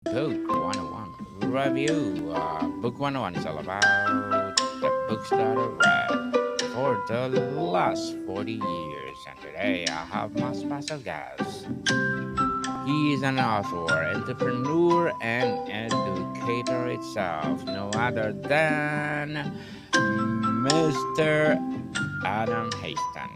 Book 101 review. Book 101 is all about the books that I read for the last 40 years. And today I have my special guest. He is an author, entrepreneur, and educator itself, no other than Mr. Adam Haston.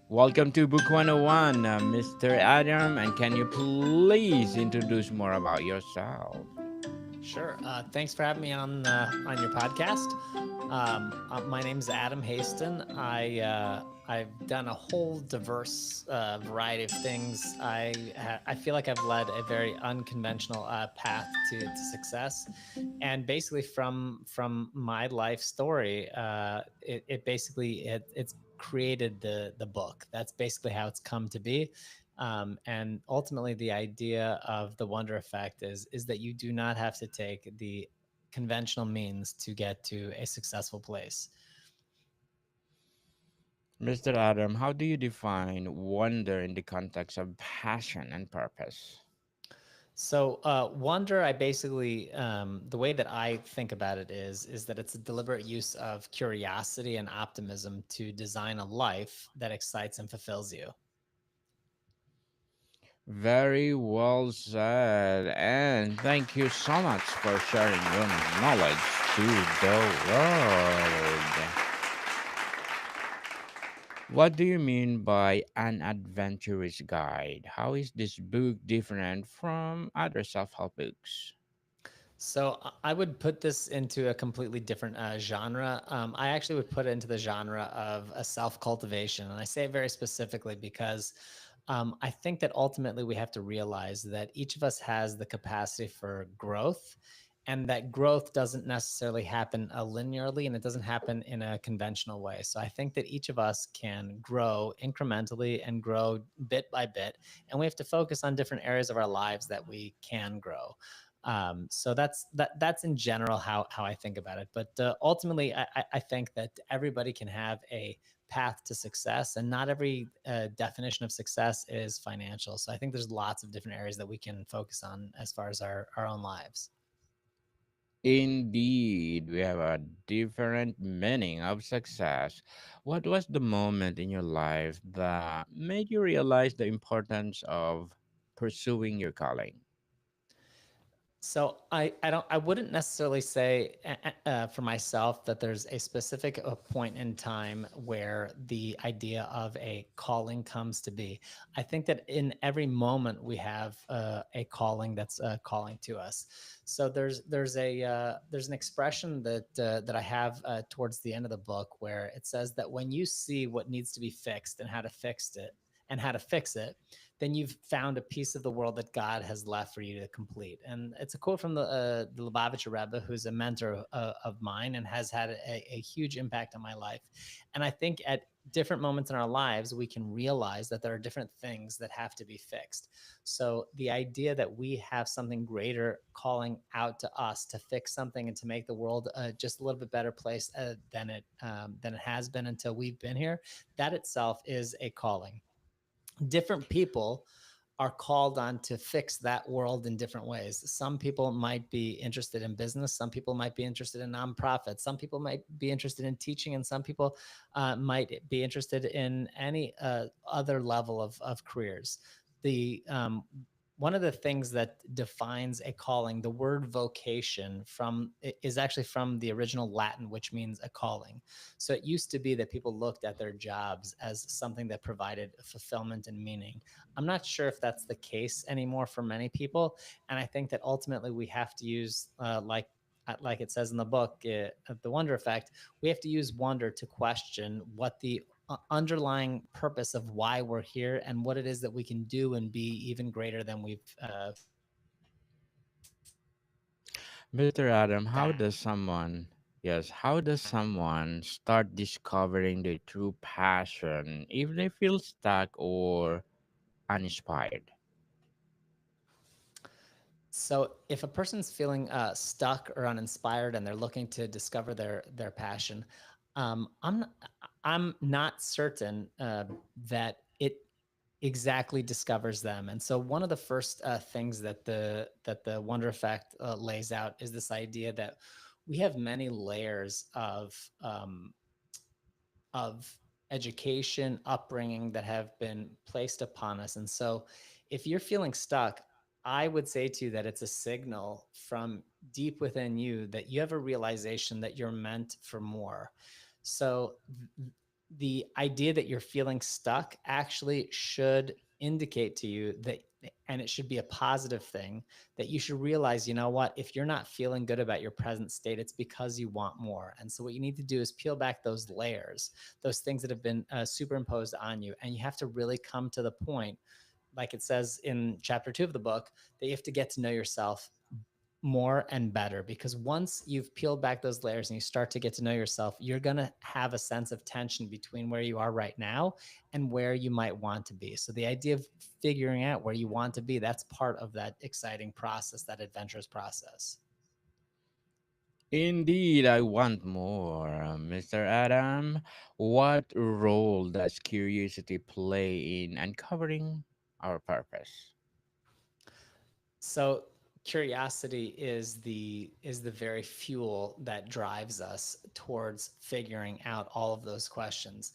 Welcome to Book 101, Mr. Adam, and can you please introduce more about yourself? Sure. Thanks for having me on your podcast. My name is Adam Haston. I've done a whole diverse variety of things. I feel like I've led a very unconventional path to success, and basically from my life story, it's created the book. That's basically how it's come to be. And ultimately, the idea of the wonder effect is that you do not have to take the conventional means to get to a successful place. Mr. Adam, how do you define wonder in the context of passion and purpose? So wonder, I basically the way that I think about it is that it's a deliberate use of curiosity and optimism to design a life that excites and fulfills you. Very well said, and thank you so much for sharing your knowledge to the world. What do you mean by an adventurous guide? How is this book different from other self help books? So I would put this into a completely different genre. I actually would put it into the genre of a self cultivation, and I say it very specifically because I think that ultimately we have to realize that each of us has the capacity for growth, and that growth doesn't necessarily happen linearly, and it doesn't happen in a conventional way. So I think that each of us can grow incrementally and grow bit by bit, and we have to focus on different areas of our lives that we can grow. So that's in general how I think about it. But ultimately, I think that everybody can have a path to success, and not every definition of success is financial. So I think there's lots of different areas that we can focus on as far as our own lives. Indeed, we have a different meaning of success. What was the moment in your life that made you realize the importance of pursuing your calling? So I wouldn't necessarily say for myself that there's a specific point in time where the idea of a calling comes to be. I think that in every moment we have a calling that's calling to us. So there's an expression that I have towards the end of the book where it says that when you see what needs to be fixed and how to fix it, then you've found a piece of the world that God has left for you to complete. And it's a quote from the Lubavitcher Rebbe, who's a mentor of mine and has had a huge impact on my life. And I think at different moments in our lives, we can realize that there are different things that have to be fixed. So the idea that we have something greater calling out to us to fix something and to make the world just a little bit better place than it has been until we've been here, that itself is a calling. Different people are called on to fix that world in different ways. Some people might be interested in business. Some people might be interested in nonprofits. Some people might be interested in teaching, and some people might be interested in any other level of careers. The One of the things that defines a calling, the word vocation is actually from the original Latin, which means a calling. So it used to be that people looked at their jobs as something that provided fulfillment and meaning. I'm not sure if that's the case anymore for many people, and I think that ultimately we have to use like it says in the book, the wonder effect. We have to use wonder to question what the underlying purpose of why we're here and what it is that we can do and be even greater than we've Mr. Adam, how that. does how does someone start discovering their true passion if they feel stuck or uninspired? So if a person's feeling stuck or uninspired and they're looking to discover their passion, um, I'm I'm not certain that it exactly discovers them. And so one of the first things that the wonder effect lays out is this idea that we have many layers of education, upbringing that have been placed upon us. And so if you're feeling stuck, I would say to you that it's a signal from deep within you that you have a realization that you're meant for more. So the idea that you're feeling stuck actually should indicate to you that, and it should be a positive thing, that you should realize, you know what, if you're not feeling good about your present state, it's because you want more. And so what you need to do is peel back those layers, those things that have been superimposed on you. And you have to really come to the point, like it says in chapter 2 of the book, that you have to get to know yourself more and better, because once you've peeled back those layers and you start to get to know yourself, you're going to have a sense of tension between where you are right now and where you might want to be. So the idea of figuring out where you want to be, that's part of that exciting process, that adventurous process. Indeed, I want more. Mr. Adam, what role does curiosity play in uncovering our purpose? So curiosity is the very fuel that drives us towards figuring out all of those questions.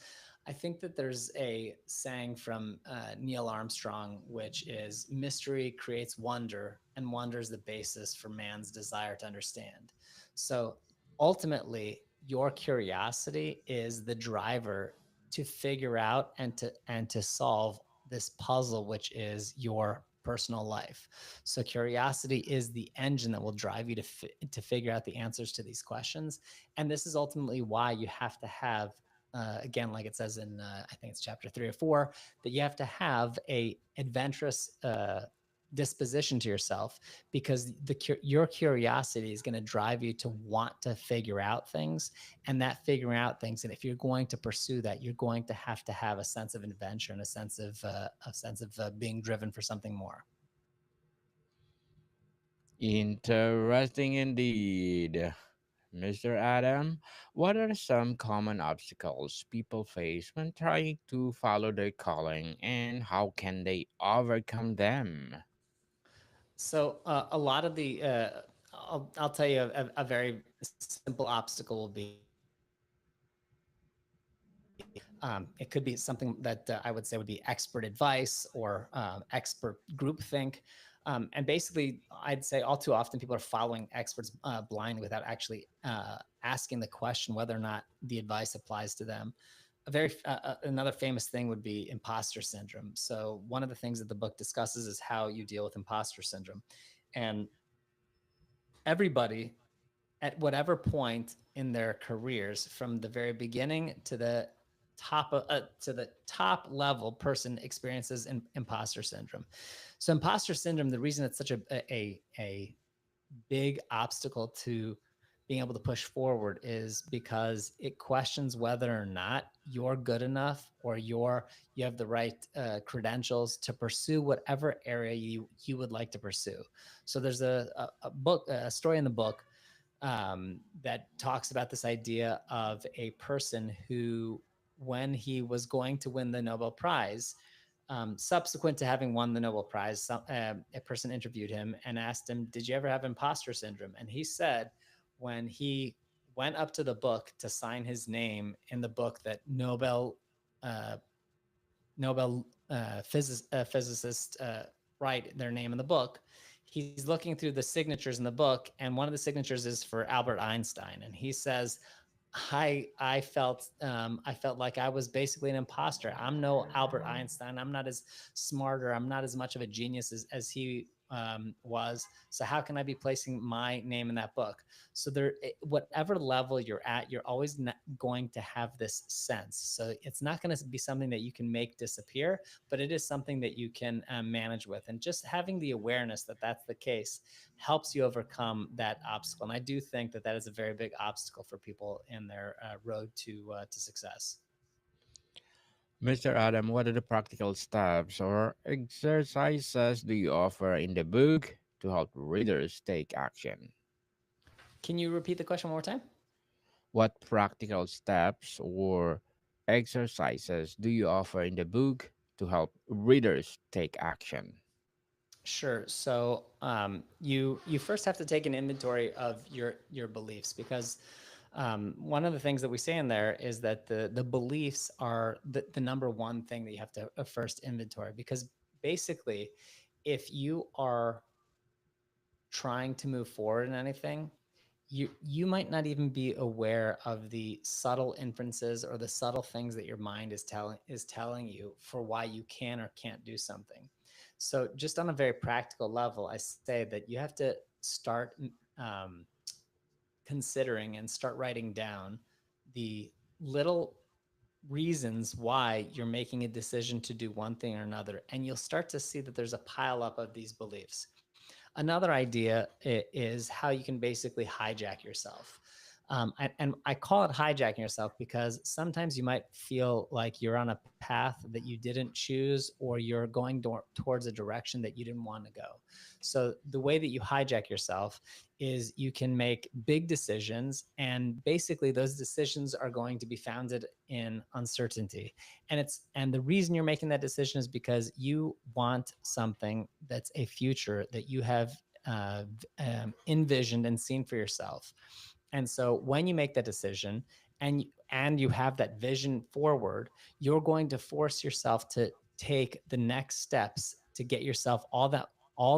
I think that there's a saying from Neil Armstrong, which is mystery creates wonder, and wonder is the basis for man's desire to understand. So ultimately, your curiosity is the driver to figure out and to solve this puzzle, which is your personal life. So curiosity is the engine that will drive you to figure out the answers to these questions. And this is ultimately why you have to have, again, like it says in, I think it's chapter 3 or 4, that you have to have a adventurous disposition to yourself, because your curiosity is going to drive you to want to figure out things, and that figuring out things, and if you're going to pursue that, you're going to have a sense of adventure and a sense of being driven for something more. Interesting indeed. Mr. Adam, what are some common obstacles people face when trying to follow their calling, and how can they overcome them? So a lot of the I'll tell you a very simple obstacle will be it could be something that I would say would be expert advice or expert groupthink. And basically, I'd say all too often people are following experts blind without actually asking the question whether or not the advice applies to them. Another famous thing would be imposter syndrome. So one of the things that the book discusses is how you deal with imposter syndrome, and everybody at whatever point in their careers, from the very beginning to the top level person, experiences imposter syndrome. So imposter syndrome, the reason it's such a big obstacle to being able to push forward is because it questions whether or not you're good enough, or you have the right credentials to pursue whatever area you would like to pursue. So there's a story in the book that talks about this idea of a person who, when he was going to win the Nobel Prize, subsequent to having won the Nobel Prize, a person interviewed him and asked him, "Did you ever have imposter syndrome?" And he said, when he went up to the book to sign his name in the book that uh, Nobel physicists write their name in the book, he's looking through the signatures in the book, and one of the signatures is for Albert Einstein, and he says, I felt like I was basically an imposter. I'm no Albert Einstein. I'm not as smart, or I'm not as much of a genius as he was. So how can I be placing my name in that book? So whatever level you're at, you're always going to have this sense. So it's not going to be something that you can make disappear, but it is something that you can manage with. And just having the awareness that that's the case helps you overcome that obstacle. And I do think that that is a very big obstacle for people in their road to success. Mr. Adam, what are the practical steps or exercises do you offer in the book to help readers take action? Can you repeat the question one more time? What practical steps or exercises do you offer in the book to help readers take action? Sure. So you first have to take an inventory of your beliefs, because one of the things that we say in there is that the beliefs are the number one thing that you have to first inventory, because basically, if you are trying to move forward in anything, you might not even be aware of the subtle inferences or the subtle things that your mind is telling you for why you can or can't do something. So just on a very practical level, I say that you have to start um, considering and start writing down the little reasons why you're making a decision to do one thing or another, and you'll start to see that there's a pile up of these beliefs. Another idea is how you can basically hijack yourself. And I call it hijacking yourself because sometimes you might feel like you're on a path that you didn't choose, or you're going towards a direction that you didn't want to go. So the way that you hijack yourself is you can make big decisions, and basically those decisions are going to be founded in uncertainty. And the reason you're making that decision is because you want something that's a future that you have envisioned and seen for yourself. And so when you make that decision, and you have that vision forward, you're going to force yourself to take the next steps to get yourself all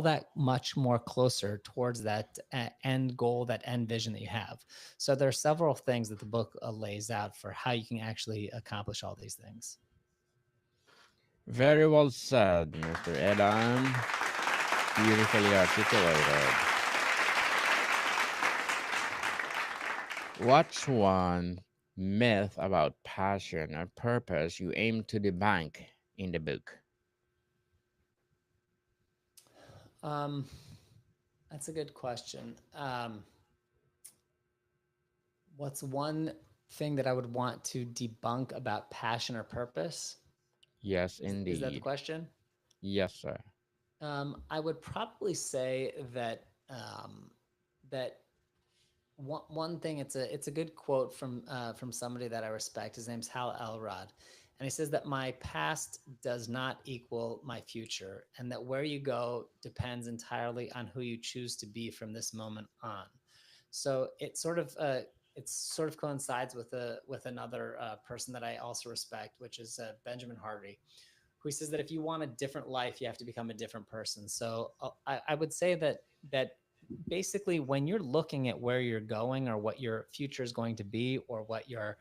that much more closer towards that end goal, that end vision that you have. So there are several things that the book lays out for how you can actually accomplish all these things. Very well said, Mr. Adam. Beautifully articulated. What's one myth about passion or purpose you aim to debunk in the book? Um, that's a good question. What's one thing that I would want to debunk about passion or purpose? Yes, Is that the indeed. question? Yes, sir. I would probably say that one thing, it's a good quote from somebody that I respect. His name's Hal Elrod, and he says that my past does not equal my future, and that where you go depends entirely on who you choose to be from this moment on. So it sort of coincides with another person that I also respect, which is Benjamin Hardy, who says that if you want a different life, you have to become a different person. So I would say that basically when you're looking at where you're going, or what your future is going to be, or what your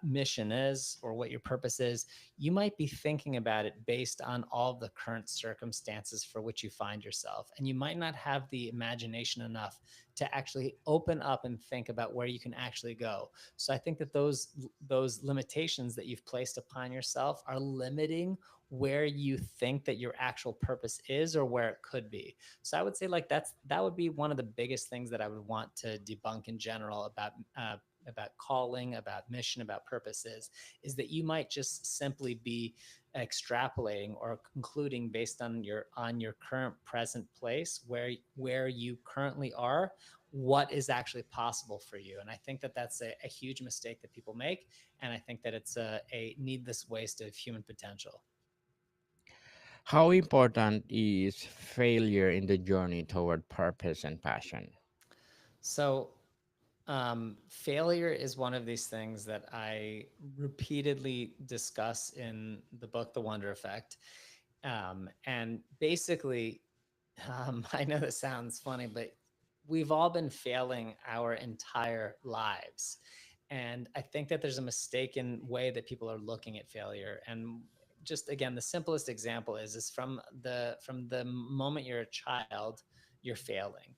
mission is, or what your purpose is, you might be thinking about it based on all of the current circumstances for which you find yourself. And you might not have the imagination enough to actually open up and think about where you can actually go. So I think that those limitations that you've placed upon yourself are limiting where you think that your actual purpose is, or where it could be. So I would say like that would be one of the biggest things that I would want to debunk in general about calling, about mission, about purposes, is that you might just simply be extrapolating or concluding based on your current present place, where you currently are, what is actually possible for you. And I think that that's a huge mistake that people make, and I think that it's a needless waste of human potential. How important is failure in the journey toward purpose and passion? So failure is one of these things that I repeatedly discuss in the book, The Wonder Effect. And basically, I know this sounds funny, but we've all been failing our entire lives. And I think that there's a mistaken way that people are looking at failure. And just again, the simplest example is from the moment you're a child, you're failing.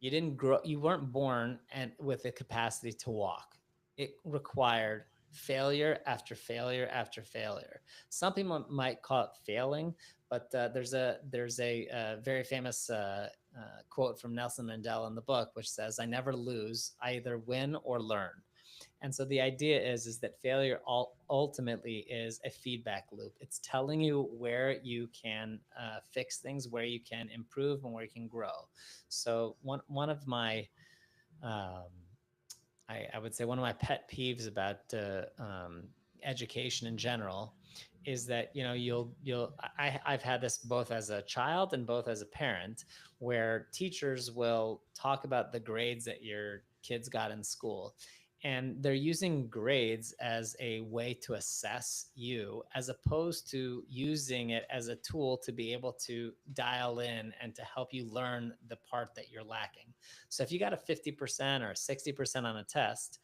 You weren't born and with the capacity to walk. It required failure after failure after failure. Some people might call it failing, but there's a very famous quote from Nelson Mandela in the book, which says, "I never lose. I either win or learn." And so the idea is that failure ultimately is a feedback loop. It's telling you where you can fix things, where you can improve, and where you can grow. So one of my um, I would say one of my pet peeves about education in general is that, you know, I've had this both as a child and both as a parent, where teachers will talk about the grades that your kids got in school, and they're using grades as a way to assess you, as opposed to using it as a tool to be able to dial in and to help you learn the part that you're lacking. So if you got a 50% or 60% on a test,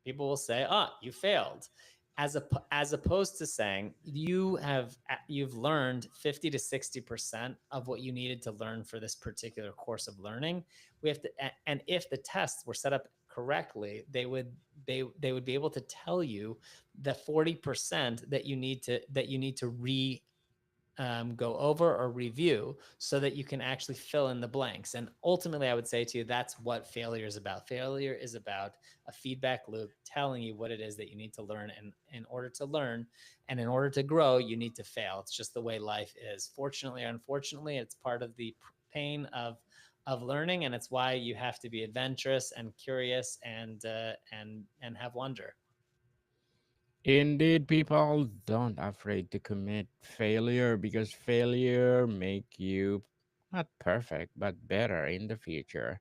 people will say, "Oh, you failed," as opposed to saying you've learned 50 to 60% of what you needed to learn for this particular course of learning. We have to, and if the tests were set up correctly, they would be able to tell you the 40% that you need to go over or review, so that you can actually fill in the blanks. And ultimately, I would say to you, that's what failure is about. Failure is about a feedback loop telling you what it is that you need to learn. And in order to learn and in order to grow, you need to fail. It's just the way life is. Fortunately or unfortunately, it's part of the pain of learning, and it's why you have to be adventurous and curious and have wonder. Indeed, people don't afraid to commit failure because failure make you not perfect but better in the future.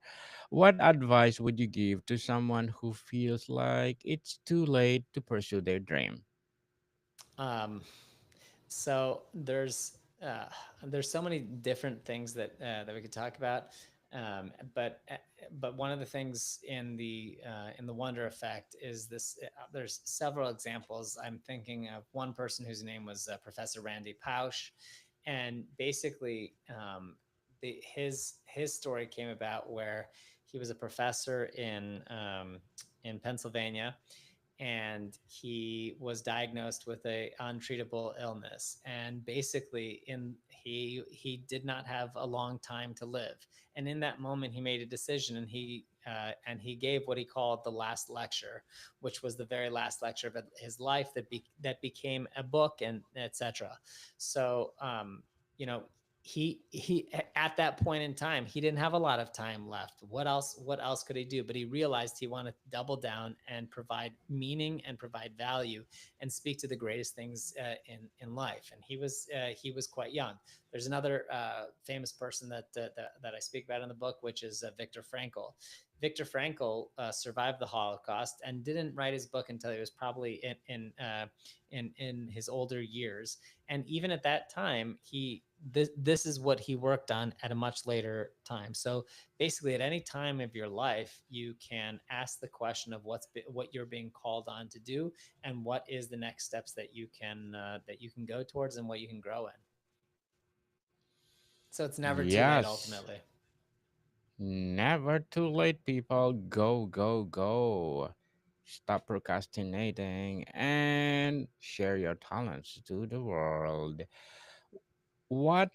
What advice would you give to someone who feels like it's too late to pursue their dream? Um, So there's so many different things that we could talk about, um, but uh, but one of the things in the wonder effect is this. There's several examples. I'm thinking of one person whose name was Professor Randy Pausch, and basically his story came about where he was a professor in Pennsylvania, and he was diagnosed with a untreatable illness, and basically in he did not have a long time to live. And in that moment he made a decision, and he gave what he called the last lecture, which was the very last lecture of his life that became a book, and etc. So you know, he at that point in time, he didn't have a lot of time left. What else could he do? But he realized he wanted to double down and provide meaning and provide value and speak to the greatest things in life. And he was quite young. There's another famous person that I speak about in the book, which is Viktor Frankl. Viktor Frankl survived the Holocaust and didn't write his book until he was probably in his older years. And even at that time, this is what he worked on at a much later time. So basically, at any time of your life, you can ask the question of what you're being called on to do, and what is the next steps that you can go towards and what you can grow in. So it's never too late Yes, ultimately. never too late, people. Go, go, go. Stop procrastinating and share your talents to the world. What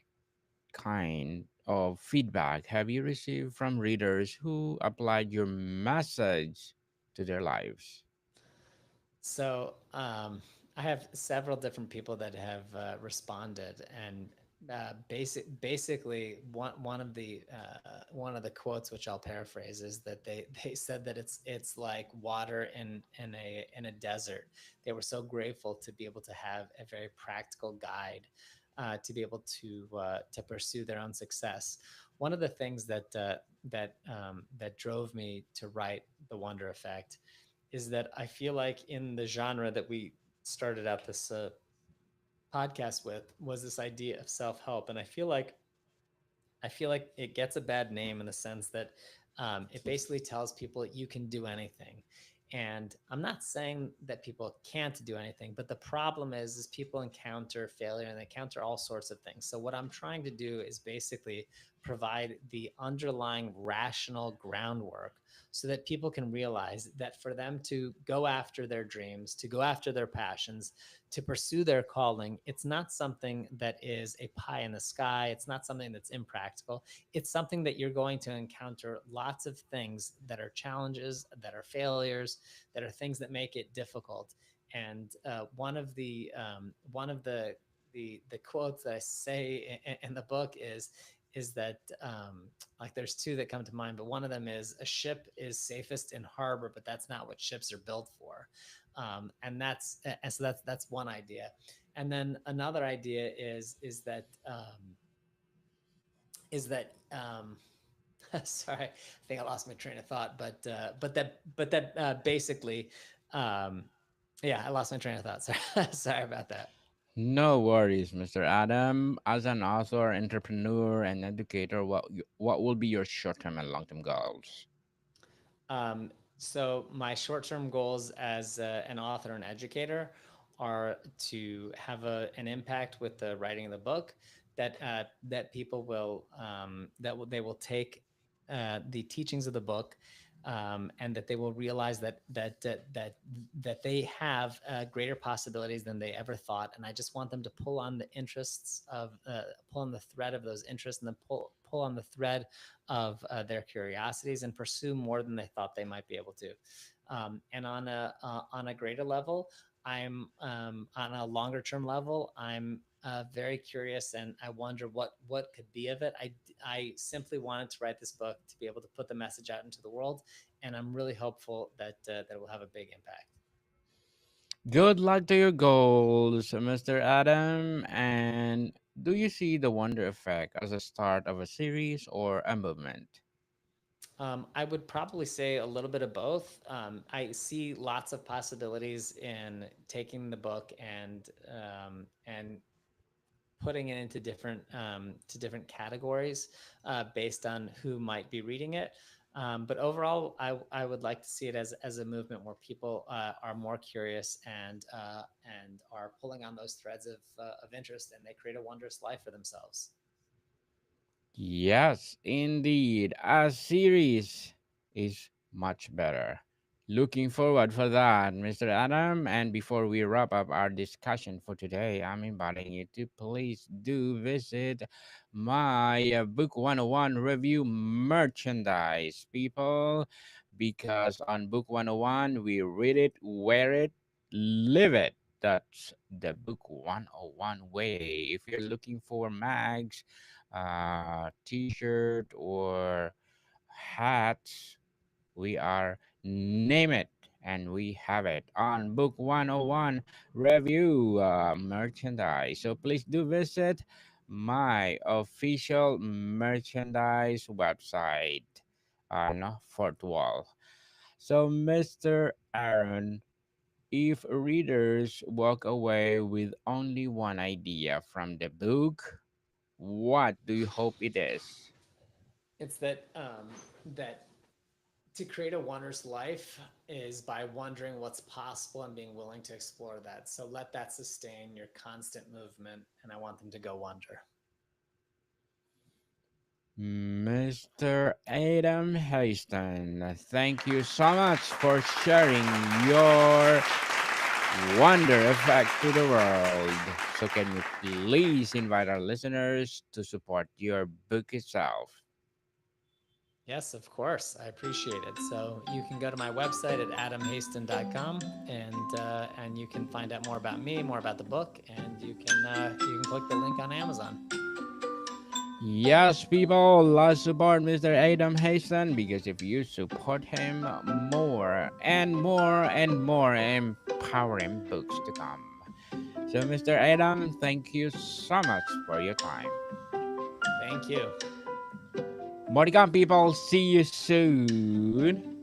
kind of feedback have you received from readers who applied your message to their lives? So I have several different people that have responded, and basically one of the quotes, which I'll paraphrase, is that they said that it's like water in a desert. They were so grateful to be able to have a very practical guide to be able to pursue their own success. One of the things that drove me to write The Wonder Effect is that I feel like in the genre that we started out this podcast with was this idea of self-help. And I feel like it gets a bad name in the sense that it basically tells people you can do anything. And I'm not saying that people can't do anything, but the problem is people encounter failure and they encounter all sorts of things. So what I'm trying to do is basically provide the underlying rational groundwork so that people can realize that for them to go after their dreams, to go after their passions, to pursue their calling, it's not something that is a pie in the sky. It's not something that's impractical. It's something that you're going to encounter lots of things that are challenges, that are failures, that are things that make it difficult. And one of the quotes that I say in the book is like there's two that come to mind, but one of them is a ship is safest in harbor, but that's not what ships are built for. And so that's one idea. And then another idea is that sorry, I think I lost my train of thought, but basically, um, yeah, I lost my train of thought. Sorry, sorry about that. No worries, Mr. Adam. As an author, entrepreneur, and educator, what will be your short-term and long-term goals? So my short-term goals as an author and educator are to have an impact with the writing of the book, that people will they will take the teachings of the book, and that they will realize that they have greater possibilities than they ever thought. And I just want them to pull on the interests of pull on the thread of those interests, and then pull on the thread of their curiosities, and pursue more than they thought they might be able to. And on a greater level, I'm on a longer term level, I'm very curious, and I wonder what could be of it. I simply wanted to write this book to be able to put the message out into the world, and I'm really hopeful that it will have a big impact. Good luck to your goals, Mr. Adam. And do you see the Wonder Effect as a start of a series or a movement? I would probably say a little bit of both. I see lots of possibilities in taking the book and putting it into different categories based on who might be reading it. But overall, I would like to see it as a movement where people are more curious and are pulling on those threads of interest, and they create a wondrous life for themselves. Yes, indeed. A series is much better. Looking forward for that, Mr. Adam. And before we wrap up our discussion for today, I'm inviting you to please do visit my Book 101 review merchandise, people, because on Book 101, we read it, wear it, live it. That's the Book 101 way. If you're looking for mags, t-shirt or hats, we are name it and we have it on Book 101 review merchandise. So please do visit my official merchandise website, no, fourth wall. So Mr. Aaron, if readers walk away with only one idea from the book, what do you hope it is? It's that to create a wondrous life is by wondering what's possible and being willing to explore that. So let that sustain your constant movement, and I want them to go wonder. Mr. Adam Haston, thank you so much for sharing your wonder effect to the world. So, can you please invite our listeners to support your book itself? Yes, of course. I appreciate it. So you can go to my website at adamhaston.com, and you can find out more about me, more about the book, and you can click the link on Amazon. Yes, people, let's support Mr. Adam Haston, because if you support him, more and more and more empowering books to come. So, Mr. Adam, thank you so much for your time. Thank you. More to come, people. See you soon.